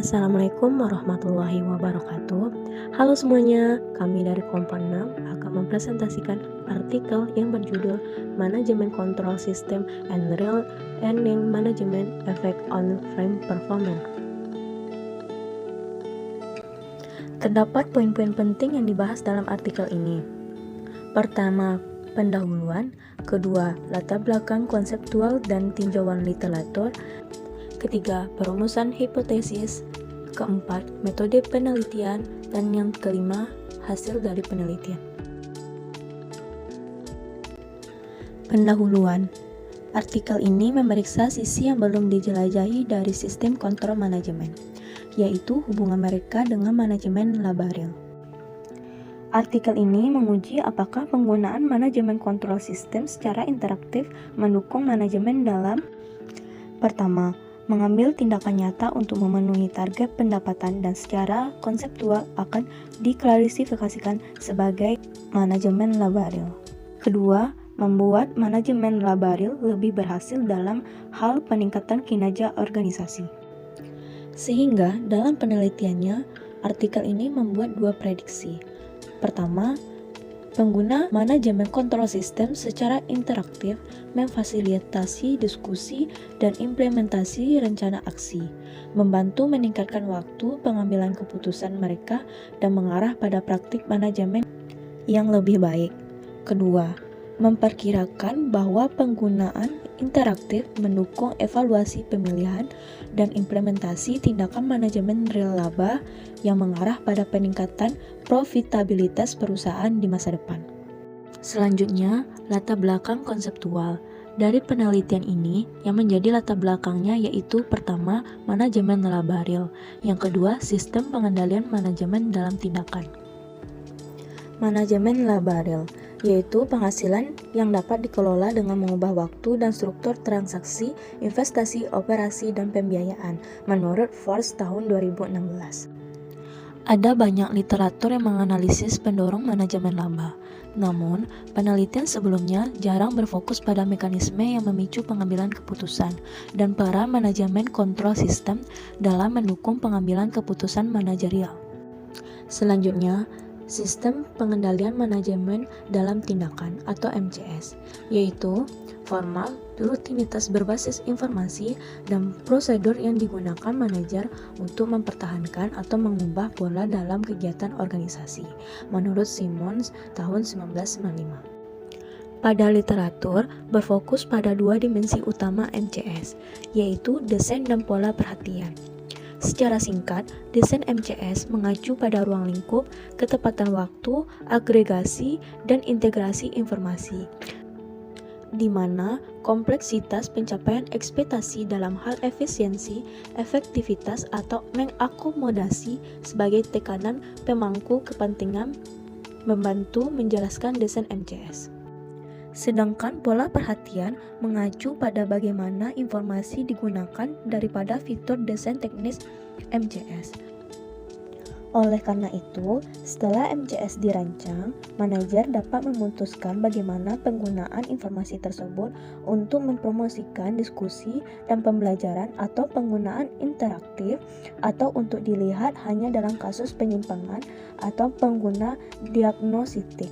Assalamualaikum warahmatullahi wabarakatuh. Halo semuanya, kami dari Kompas 6 akan mempresentasikan artikel yang berjudul Manajemen Control System and Real Earning Management Effect on Firm Performance. Terdapat poin-poin penting yang dibahas dalam artikel ini. Pertama, pendahuluan. Kedua, latar belakang konseptual dan tinjauan literatur. Ketiga, perumusan hipotesis. Keempat, metode penelitian. Dan yang kelima, hasil dari penelitian. Pendahuluan. Artikel ini memeriksa sisi yang belum dijelajahi dari sistem kontrol manajemen, yaitu hubungan mereka dengan manajemen laba real. Artikel ini menguji apakah penggunaan manajemen kontrol sistem secara interaktif mendukung manajemen dalam pertama, mengambil tindakan nyata untuk memenuhi target pendapatan dan secara konseptual akan diklasifikasikan sebagai manajemen laba real. Kedua, membuat manajemen laba real lebih berhasil dalam hal peningkatan kinerja organisasi. Sehingga dalam penelitiannya, artikel ini membuat dua prediksi. Pertama, pengguna manajemen kontrol sistem secara interaktif memfasilitasi diskusi dan implementasi rencana aksi, membantu meningkatkan waktu pengambilan keputusan mereka dan mengarah pada praktik manajemen yang lebih baik. Kedua, memperkirakan bahwa penggunaan interaktif mendukung evaluasi pemilihan dan implementasi tindakan manajemen real laba yang mengarah pada peningkatan profitabilitas perusahaan di masa depan. Selanjutnya, latar belakang konseptual. Dari penelitian ini, yang menjadi latar belakangnya yaitu pertama, manajemen laba real, yang kedua, sistem pengendalian manajemen dalam tindakan. Manajemen laba real yaitu penghasilan yang dapat dikelola dengan mengubah waktu dan struktur transaksi, investasi, operasi, dan pembiayaan, menurut Forbes tahun 2016. Ada banyak literatur yang menganalisis pendorong manajemen laba. Namun, penelitian sebelumnya jarang berfokus pada mekanisme yang memicu pengambilan keputusan dan peran manajemen kontrol sistem dalam mendukung pengambilan keputusan manajerial. Selanjutnya, sistem pengendalian manajemen dalam tindakan atau MCS, yaitu formal, rutinitas berbasis informasi, dan prosedur yang digunakan manajer untuk mempertahankan atau mengubah pola dalam kegiatan organisasi, menurut Simmons tahun 1995. Pada literatur, berfokus pada dua dimensi utama MCS, yaitu desain dan pola perhatian. Secara singkat, desain MCS mengacu pada ruang lingkup, ketepatan waktu, agregasi, dan integrasi informasi, di mana kompleksitas pencapaian ekspektasi dalam hal efisiensi, efektivitas, atau mengakomodasi sebagai tekanan pemangku kepentingan membantu menjelaskan desain MCS. Sedangkan pola perhatian mengacu pada bagaimana informasi digunakan daripada fitur desain teknis MCS. Oleh karena itu, setelah MCS dirancang, manajer dapat memutuskan bagaimana penggunaan informasi tersebut untuk mempromosikan diskusi dan pembelajaran atau penggunaan interaktif, atau untuk dilihat hanya dalam kasus penyimpangan atau pengguna diagnostik.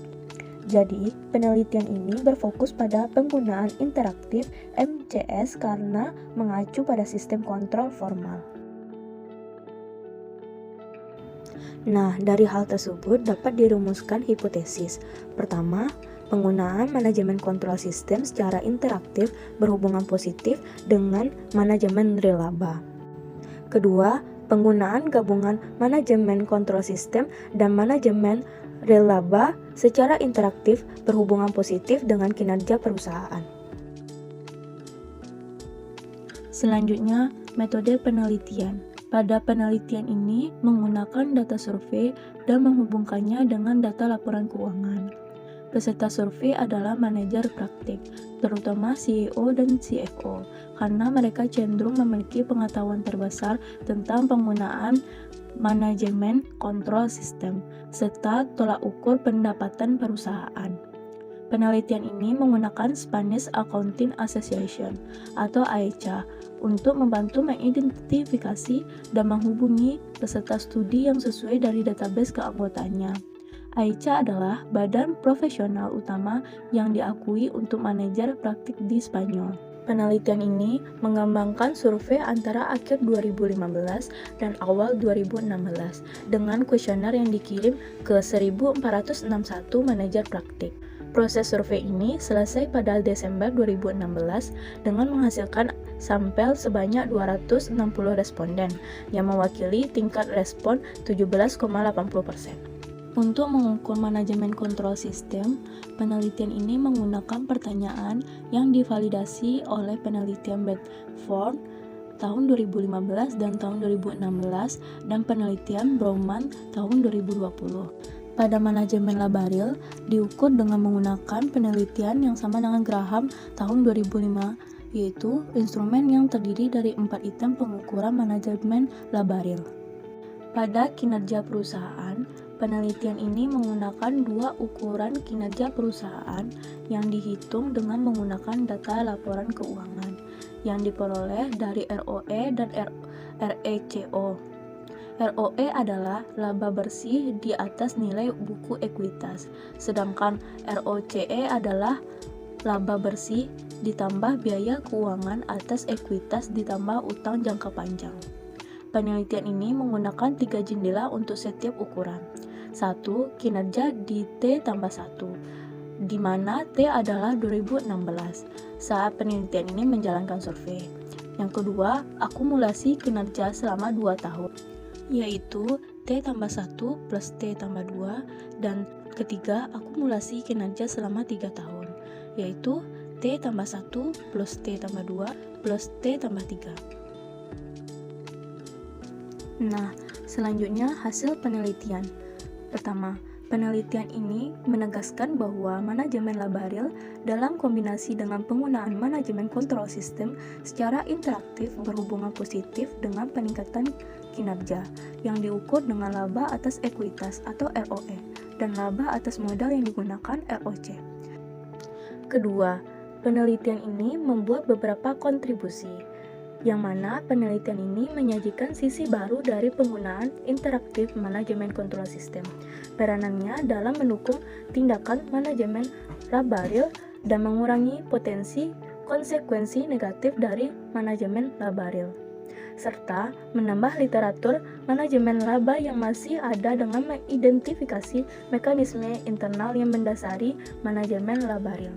Jadi, penelitian ini berfokus pada penggunaan interaktif MCS karena mengacu pada sistem kontrol formal. Nah, dari hal tersebut dapat dirumuskan hipotesis. Pertama, penggunaan manajemen kontrol sistem secara interaktif berhubungan positif dengan manajemen real laba. Kedua, penggunaan gabungan manajemen kontrol sistem dan manajemen real laba secara interaktif berhubungan positif dengan kinerja perusahaan. Selanjutnya, metode penelitian. Pada penelitian ini menggunakan data survei dan menghubungkannya dengan data laporan keuangan. Peserta survei adalah manajer praktik, terutama CEO dan CFO, karena mereka cenderung memiliki pengetahuan terbesar tentang penggunaan manajemen kontrol sistem, serta tolak ukur pendapatan perusahaan. Penelitian ini menggunakan Spanish Accounting Association atau AECA untuk membantu mengidentifikasi dan menghubungi peserta studi yang sesuai dari database keanggotaannya. AICA adalah badan profesional utama yang diakui untuk manajer praktik di Spanyol. Penelitian ini mengembangkan survei antara akhir 2015 dan awal 2016 dengan kuesioner yang dikirim ke 1.461 manajer praktik. Proses survei ini selesai pada Desember 2016 dengan menghasilkan sampel sebanyak 260 responden yang mewakili tingkat respon 17,80%. Untuk mengukur manajemen kontrol sistem, penelitian ini menggunakan pertanyaan yang divalidasi oleh penelitian Bedford tahun 2015 dan tahun 2016 dan penelitian Brouman tahun 2020. Pada manajemen labaril diukur dengan menggunakan penelitian yang sama dengan Graham tahun 2005, yaitu instrumen yang terdiri dari 4 item pengukuran manajemen labaril. Pada kinerja perusahaan, penelitian ini menggunakan 2 ukuran kinerja perusahaan yang dihitung dengan menggunakan data laporan keuangan yang diperoleh dari ROE dan RECO. ROE adalah laba bersih di atas nilai buku ekuitas, sedangkan ROCE adalah laba bersih ditambah biaya keuangan atas ekuitas ditambah utang jangka panjang. Penelitian ini menggunakan 3 jendela untuk setiap ukuran. 1. Kinerja di T+1, di mana T adalah 2016 saat penelitian ini menjalankan survei. Yang kedua, akumulasi kinerja selama 2 tahun, yaitu T+1 plus T+2, dan ketiga, akumulasi kinerja selama 3 tahun, yaitu T+1 plus T+2 plus T+3. Nah, selanjutnya hasil penelitian. Pertama, penelitian ini menegaskan bahwa manajemen labaril dalam kombinasi dengan penggunaan manajemen kontrol sistem secara interaktif berhubungan positif dengan peningkatan kinerja yang diukur dengan laba atas ekuitas atau ROE dan laba atas modal yang digunakan ROC. Kedua, penelitian ini membuat beberapa kontribusi, yang mana penelitian ini menyajikan sisi baru dari penggunaan interaktif manajemen kontrol sistem. Peranannya dalam mendukung tindakan manajemen labaril dan mengurangi potensi konsekuensi negatif dari manajemen labaril, serta menambah literatur manajemen laba yang masih ada dengan mengidentifikasi mekanisme internal yang mendasari manajemen labaril.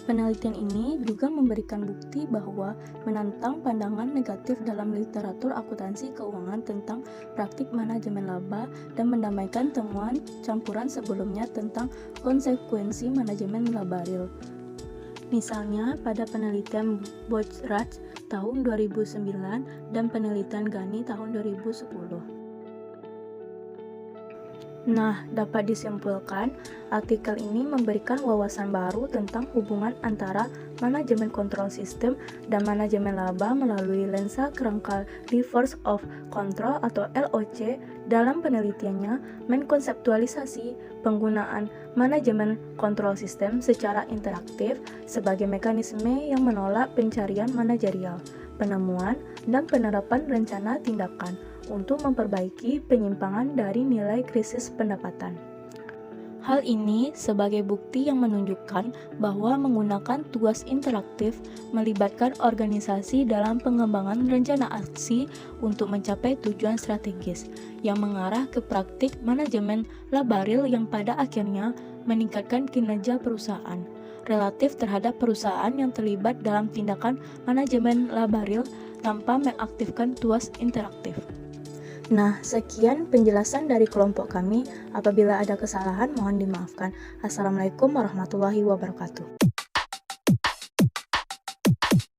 Penelitian ini juga memberikan bukti bahwa menantang pandangan negatif dalam literatur akuntansi keuangan tentang praktik manajemen laba dan mendamaikan temuan campuran sebelumnya tentang konsekuensi manajemen labaril. Misalnya pada penelitian Bochrach tahun 2009 dan penelitian Ghani tahun 2010. Nah, dapat disimpulkan, artikel ini memberikan wawasan baru tentang hubungan antara manajemen kontrol sistem dan manajemen laba melalui lensa kerangka Levers of Control atau LOC. Dalam penelitiannya, mengkonseptualisasi penggunaan manajemen kontrol sistem secara interaktif sebagai mekanisme yang menolak pencarian manajerial, penemuan, dan penerapan rencana tindakan untuk memperbaiki penyimpangan dari nilai krisis pendapatan. Hal ini sebagai bukti yang menunjukkan bahwa menggunakan tugas interaktif melibatkan organisasi dalam pengembangan rencana aksi untuk mencapai tujuan strategis yang mengarah ke praktik manajemen labaril yang pada akhirnya meningkatkan kinerja perusahaan relatif terhadap perusahaan yang terlibat dalam tindakan manajemen labaril tanpa mengaktifkan tugas interaktif. Nah, sekian penjelasan dari kelompok kami. Apabila ada kesalahan, mohon dimaafkan. Assalamualaikum warahmatullahi wabarakatuh.